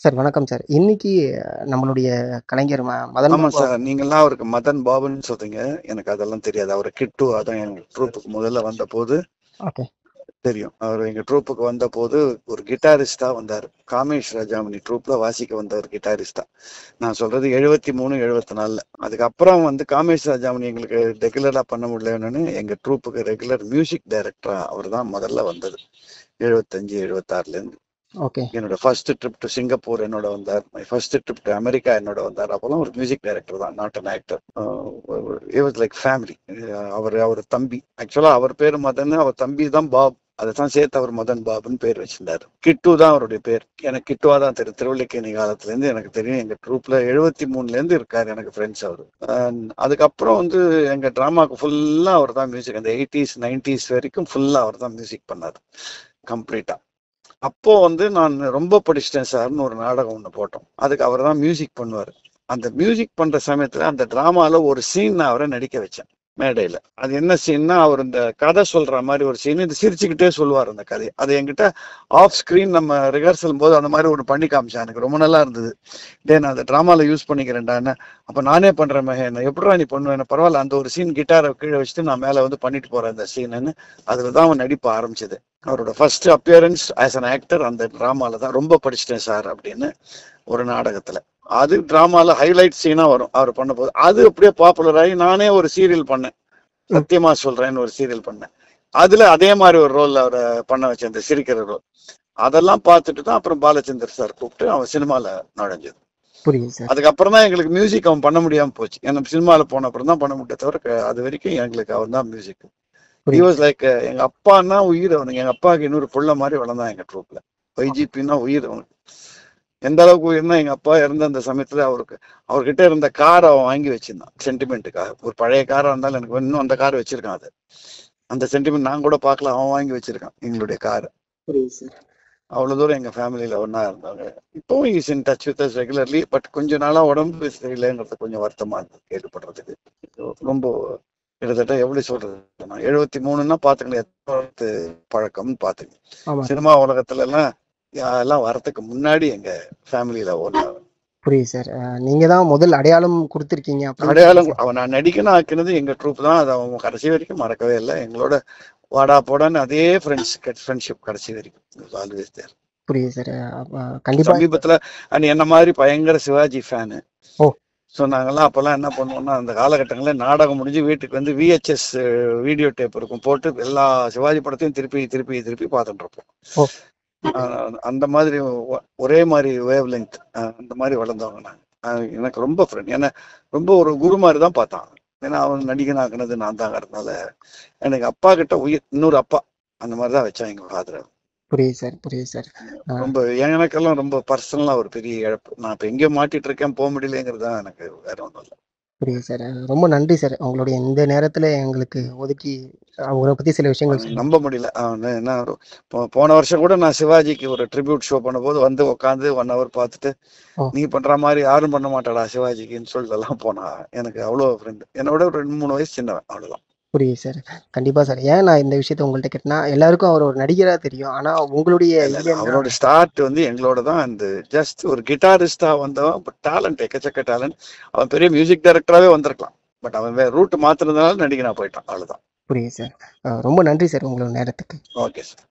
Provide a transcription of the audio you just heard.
Sir வணக்கம் sir. இன்னைக்கு நம்மளுடைய கலைஞர் மதன் ஆமா பாபு சார். நீங்கலாம் அவருக்கு மதன் பாபுன்னு சொல்றீங்க. எனக்கு அதெல்லாம் தெரியாது. அவரு கிட்டு அதான் எங்க ட்ரூப்புக்கு முதல்ல வந்தபோது ஓகே. தெரியும். அவர் எங்க ட்ரூப்புக்கு வந்தபோது ஒரு கிட்டாரிஸ்டா வந்தாரு. காமேஷ் ராஜாமணி ட்ரூப்ல வாசிக்க வந்த ஒரு கிட்டாரிஸ்டா. நான் சொல்றது 73, 74ல. அதுக்கப்புறம் வந்து காமேஷ் ராஜாமணி எங்களுக்கு ரெகுலரா பண்ண முடியலன்னு எங்க ட்ரூப்புக்கு ரெகுலர் மியூசிக் டைரக்டரா அவர் தான் முதல்ல வந்தது. 75, 76ல இருந்து. ஓகே. என்னோட ஃபர்ஸ்ட் ட்ரிப் டு சிங்கப்பூர் என்னோட வந்தார். My first trip to America என்னோட வந்தார். அப்போலாம் ஒரு மியூசிக் டைரக்டர் தான், not an actor. Was like family. அவர் தம்பி, ஆக்சுவலா அவர் பேரு மதன், அவர் தம்பி தான் பாப். அதைத்தான் சேர்த்து அவர் மதன் பாபுன்னு பேர் வச்சிருந்தாரு. கிட்டு தான் அவருடைய பேர். எனக்கு கிட்டுவா தான் தெரியும். திருவள்ளிக்கேணி காலத்துல இருந்து எனக்கு தெரியும். எங்க ட்ரூப்ல 73ல இருந்து இருக்காரு எனக்கு ஃப்ரெண்ட்ஸ் அவரு. அதுக்கப்புறம் வந்து எங்க டிராமாக்கு ஃபுல்லா அவர் தான் மியூசிக். அந்த 80s 90s வரைக்கும் ஃபுல்லா அவர் தான் மியூசிக் பண்ணாரு கம்ப்ளீட்டா. அப்போ வந்து நான் ரொம்ப படிச்சிட்டேன் சார்னு ஒரு நாடகம் ஒண்ணு போட்டோம். அதுக்கு அவர் தான் மியூசிக் பண்ணுவாரு. அந்த மியூசிக் பண்ற சமயத்துல அந்த டிராமால ஒரு சீன் நான் அவரை நடிக்க வச்சேன் மேடையில. அது என்ன சீன்னா, அவர் இந்த கதை சொல்ற மாதிரி ஒரு சீன். இது சிரிச்சுக்கிட்டே சொல்லுவார் அந்த கதையை. அது என்கிட்ட ஆஃப் ஸ்கிரீன் நம்ம ரிஹர்சல் போது அந்த மாதிரி ஒன்று பண்ணி காமிச்சேன். எனக்கு ரொம்ப நல்லா இருந்தது. நான் அந்த டிராமால யூஸ் பண்ணிக்கிறேன்டான்னு. அப்ப நானே பண்றேன் என்ன எப்படா நீ பண்ணுவேன், பரவாயில்ல அந்த ஒரு சீன் கிட்டாரை கீழே வச்சுட்டு நான் மேல வந்து பண்ணிட்டு போறேன் அந்த சீனுன்னு. அதுலதான் அவன் நடிப்ப ஆரம்பிச்சது. அவரோட first appearance as an actor அந்த டிராமால தான். ரொம்ப படிச்சிட்டேன் சார் அப்படின்னு ஒரு நாடகத்துல. அது டிராமால ஹைலைட் சீனா வரும் அவர் பண்ண போது. அது அப்படியே பாப்புலர் ஆகி நானே ஒரு சீரியல் பண்ணேன், சத்தியமா சொல்றேன்னு ஒரு சீரியல் பண்ணேன். அதுல அதே மாதிரி ஒரு ரோல் அவரை பண்ண வச்சேன், இந்த சிரிக்கிற ரோல். அதெல்லாம் பார்த்துட்டு தான் அப்புறம் பாலச்சந்தர் சார் கூப்பிட்டு அவன் சினிமால நுழைஞ்சது. அதுக்கப்புறம் தான் எங்களுக்கு மியூசிக் அவன் பண்ண முடியாம போச்சு. ஏன்னா சினிமால போன அப்புறம் தான் பண்ண முடிய தவிர அது வரைக்கும் எங்களுக்கு அவன் தான் மியூசிக். He was like எங்க அப்பான்னா உயிர் அவனுக்கு. எங்க அப்பாவுக்கு இன்னொரு புள்ள மாதிரி வளர்ந்தான் எங்க ட்ரூப்ல. YGPன்னா உயிர் அவனுக்கு. எந்த அளவுக்கு உயிர்னா, எங்க அப்பா இறந்த அந்த சமயத்துல அவர்கிட்ட இருந்த கார் அவன் வாங்கி வச்சிருந்தான் சென்டிமெண்ட்டுக்காக. ஒரு பழைய காரா இருந்தாலும் எனக்கு இன்னும் அந்த கார் வச்சிருக்கான். அது அந்த சென்டிமெண்ட் நான் கூட பார்க்கல, அவன் வாங்கி வச்சிருக்கான் எங்களுடைய காரை. அவ்வளவு தூரம் எங்க ஃபேமிலியில ஒன்னா இருந்தாங்க. இப்பவும் is in touch with us regularly. But கொஞ்ச நாளா உடம்பு சரியில்லைங்கிறது கொஞ்சம் வருத்தமா இருக்கு கேள்விப்படுறதுக்கு. ரொம்ப கிட்டத்தட்ட எப்படி சொல்றது, 73ன்னா பாத்துக்கணும் எத்தனை பழக்கம்னு பாத்துக்கணும். சினிமா உலகத்துல எல்லாம் வரத்துக்கு முன்னாடி எங்க ஃபேமிலியில ஒண்ணு. புரியுது சார். நீங்க தான் முதல் அடையாளம் கொடுத்திருக்கீங்க. அடையாளம் அவன் நான் நடிக்கணும் ஆக்கினது எங்க ட்ரூப் தான். அதை அவங்க கடைசி வரைக்கும் மறக்கவே இல்லை. எங்களோட வாடா போடான்னு அதே ஃப்ரெண்ட்ஷிப் கடைசி வரைக்கும் ஆல்வேஸ் தேர். புரியுது சார். கண்டிப்பா. சமீபத்துல என்ன மாதிரி பயங்கர சிவாஜி ஃபேனு. ஸோ நாங்கெல்லாம் அப்போல்லாம் என்ன பண்ணுவோம்னா, அந்த காலகட்டங்களில் நாடகம் முடிஞ்சு வீட்டுக்கு வந்து VHS வீடியோ டேப் இருக்கும், போட்டு எல்லா சிவாஜி படத்தையும் திருப்பி திருப்பி திருப்பி பார்த்துட்டு இருப்போம். அந்த மாதிரி ஒரே மாதிரி வேவ் லென்த் அந்த மாதிரி வளர்ந்தவங்க நாங்கள். எனக்கு ரொம்ப ஃப்ரெண்ட், ஏன்னா ரொம்ப ஒரு குரு மாதிரி தான் பார்த்தான். ஏன்னா அவன் நடிகன் ஆக்குனது நான் தாங்கிறதுனால எனக்கு அப்பா கிட்ட உயிர், இன்னொரு அப்பா அந்த மாதிரி தான் வச்சான் எங்க ஃபாதர். புரியுது சார். ரொம்ப எனக்கெல்லாம் ரொம்ப பர்சனலா ஒரு பெரிய இழப்பு. நான் இப்ப எங்கேயோ மாட்டிட்டு இருக்கேன், போக முடியலங்கிறது தான் எனக்கு, வேற ஒன்றும் இல்லை. புரியுது சார். ரொம்ப நன்றி சார், உங்களுடைய இந்த நேரத்துல எங்களுக்கு ஒதுக்கி அவரை பத்தி சில விஷயங்கள் நம்ப முடியல. என்ன போன வருஷம் கூட நான் சிவாஜிக்கு ஒரு ட்ரிபியூட் ஷோ பண்ண போது வந்து உட்காந்து 1 hour பார்த்துட்டு, நீ பண்ற மாதிரி யாரும் பண்ண மாட்டாடா சிவாஜிக்குன்னு சொல்லிட்டு எல்லாம் போனா. எனக்கு அவ்வளோ ஃப்ரெண்டு. என்னோட ஒரு 2-3 வயசு சின்னவன், அவ்வளவுதான். புரியுது சார். கண்டிப்பா சார். ஏன் நான் இந்த விஷயத்த உங்கள்கிட்ட கேட்டேன்னா, எல்லாருக்கும் அவர் ஒரு நடிகரா தெரியும். ஆனா உங்களுடைய அவரோட ஸ்டார்ட் வந்து எங்களோட தான். இந்த ஜஸ்ட் ஒரு கிட்டாரிஸ்டா வந்தவன், பட் டேலண்ட், எக்கச்சக்க டேலண்ட். அவன் பெரிய மியூசிக் டைரக்டராகவே வந்திருக்கலாம். பட் அவன் ரூட் மாத்துறதுனால நடிகனா போயிட்டான், அவ்வளவுதான். புரியுது சார். ரொம்ப நன்றி சார் உங்களோட நேரத்துக்கு. Okay sir.